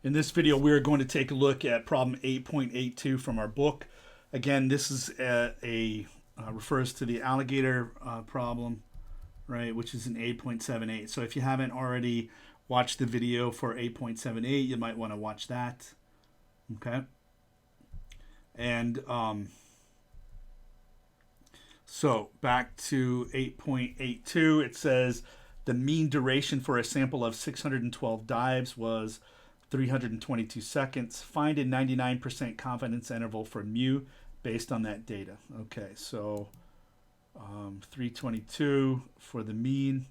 In this video, we're going to take a look at problem 8.82 from our book. Again, this is refers to the alligator problem, right, which is an 8.78. So if you haven't already watched the video for 8.78, you might want to watch that. Okay. And so back to 8.82, it says the mean duration for a sample of 612 dives was 322 seconds. Find a 99% confidence interval for mu based on that data. Okay, so 322 for the mean,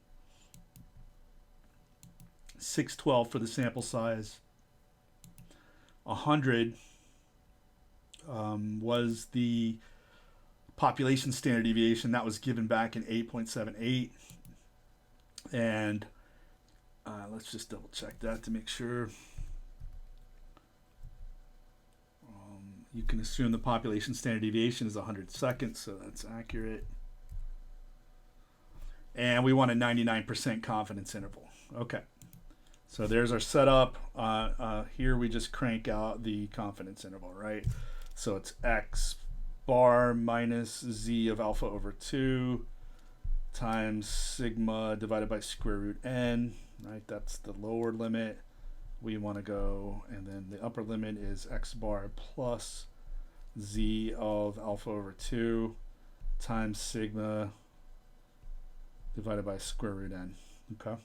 612 for the sample size, 100 was the population standard deviation. That was given back in 8.78. And let's just double check that to make sure. You can assume the population standard deviation is 100 seconds, so that's accurate. And we want a 99% confidence interval. Okay, so there's our setup. Here we just crank out the confidence interval, right? So it's x bar minus z of alpha over 2 times sigma divided by square root n, right? That's the lower limit we want to go, and then the upper limit is x bar plus z of alpha over 2 times sigma divided by square root n. Okay,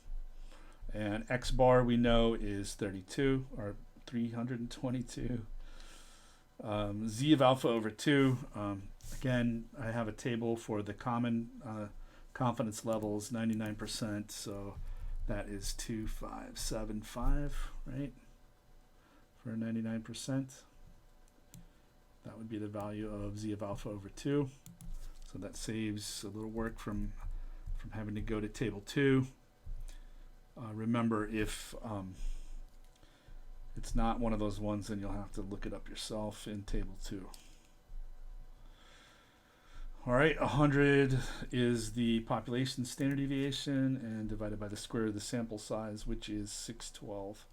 and x bar we know is 32 or 322. Z of alpha over 2, again, I have a table for the common confidence levels, 99%, so that is 2575, right, for 99%. That would be the value of z of alpha over 2. So that saves a little work from having to go to table 2. Remember, if it's not one of those ones, then you'll have to look it up yourself in table 2. All right, 100 is the population standard deviation, and divided by the square of the sample size, which is 612.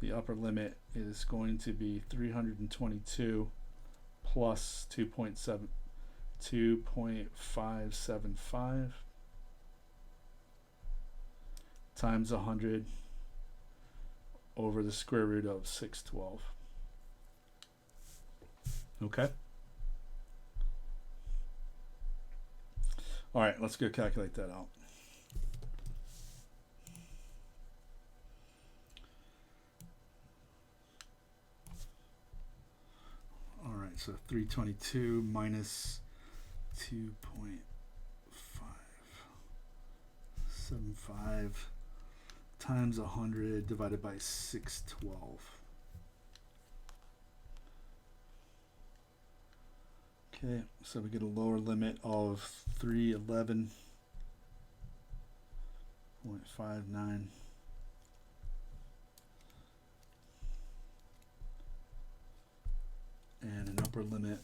The upper limit is going to be 322 plus 2.575 times 100 over the square root of 612. Okay. All right, let's go calculate that out. All right, so 322 minus 2.575 times 100 divided by 612. Okay, so we get a lower limit of 311.59. And an upper limit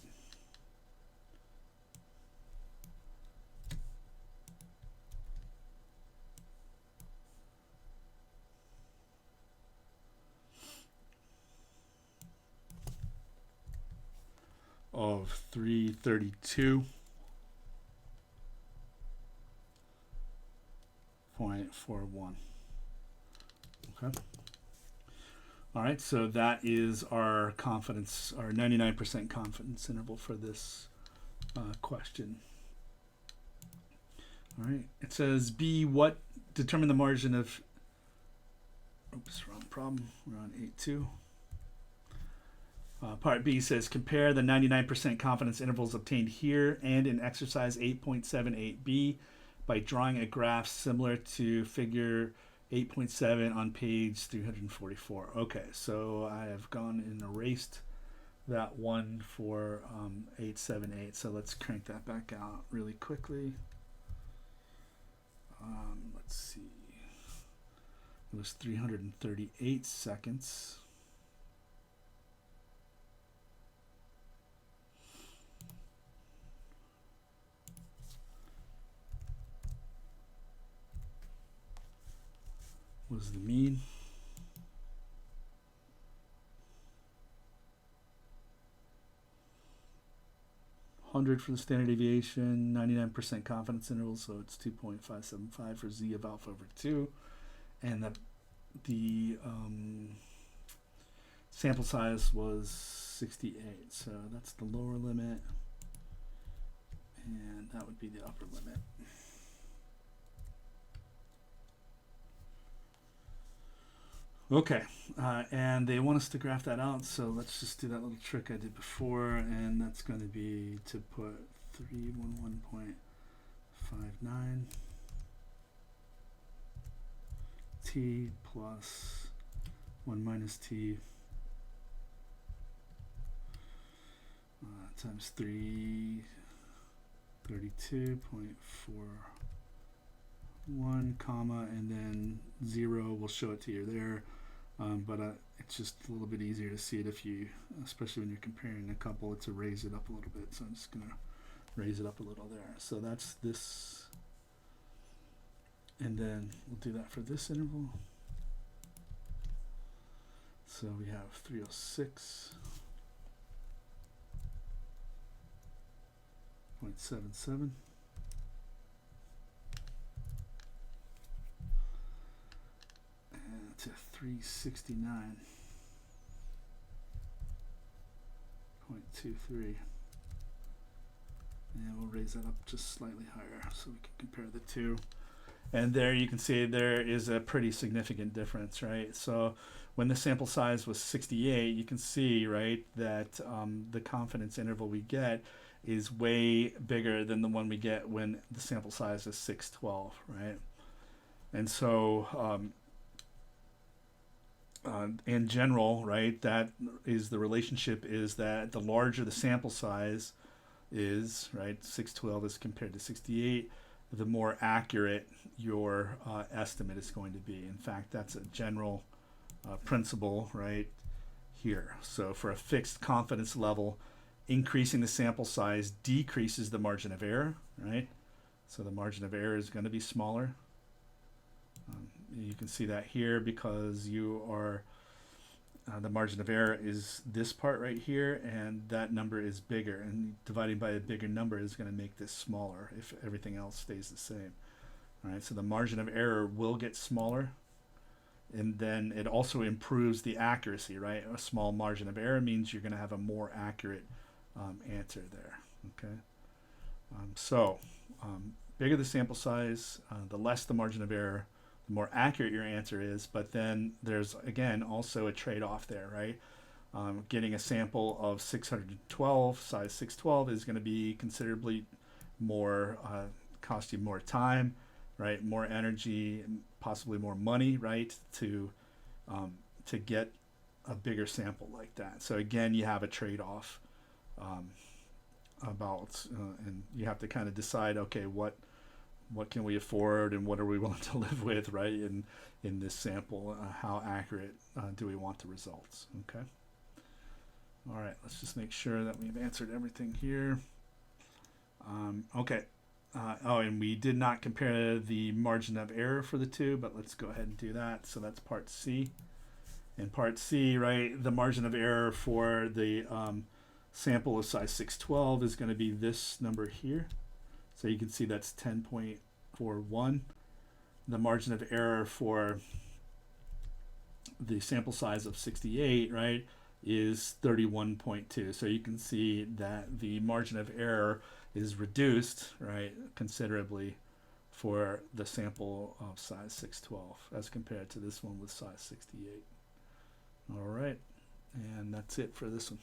of 332.41. Okay. All right, so that is our confidence, our 99% confidence interval for this question. All right, it says B, what determine the margin of, oops, wrong problem, we're on 8.2. Part B says compare the 99% confidence intervals obtained here and in exercise 8.78b by drawing a graph similar to figure 8.7 on page 344. Okay, so I have gone and erased that one for 878. So let's crank that back out really quickly. Let's see. It was 338 seconds. Was the mean. 100 for the standard deviation, 99% confidence interval, so it's 2.575 for z of alpha over 2. And the sample size was 68, so that's the lower limit, and that would be the upper limit. Okay, and they want us to graph that out, so let's just do that little trick I did before, and that's going to be to put 311.59 t plus 1 minus t times 332.41 comma, and then 0 will show it to you there. But it's just a little bit easier to see it if you, especially when you're comparing a couple, to raise it up a little bit. So I'm just going to raise it up a little there. So that's this. And then we'll do that for this interval. So we have 306.77. To 369.23, and we'll raise that up just slightly higher so we can compare the two. And there you can see there is a pretty significant difference, right? So when the sample size was 68, you can see, right, that the confidence interval we get is way bigger than the one we get when the sample size is 612, right? And so in general, right, that is the relationship, is that the larger the sample size is, right, 612 as compared to 68, the more accurate your estimate is going to be. In fact, that's a general principle right here. So for a fixed confidence level, increasing the sample size decreases the margin of error, right? So the margin of error is going to be smaller. You can see that here because you are the margin of error is this part right here, and that number is bigger, and dividing by a bigger number is going to make this smaller if everything else stays the same. All right, so the margin of error will get smaller, and then it also improves the accuracy, right? A small margin of error means you're going to have a more accurate answer there. Okay, bigger the sample size, the less the margin of error, the more accurate your answer is. But then there's, again, also a trade-off there, right? Getting a sample of 612, size 612, is going to be considerably more, cost you more time, right? More energy, possibly more money, right? To get a bigger sample like that. So again, you have a trade-off and you have to kind of decide, okay, what can we afford and what are we willing to live with, right, in this sample? How accurate do we want the results? Okay. All right, let's just make sure that we've answered everything here. Okay. And we did not compare the margin of error for the two, but let's go ahead and do that. So that's part C. In part C, right, the margin of error for the sample of size 612 is going to be this number here. So you can see that's 10.41. The margin of error for the sample size of 68, right, is 31.2. So you can see that the margin of error is reduced, right, considerably for the sample of size 612 as compared to this one with size 68. All right, and that's it for this one.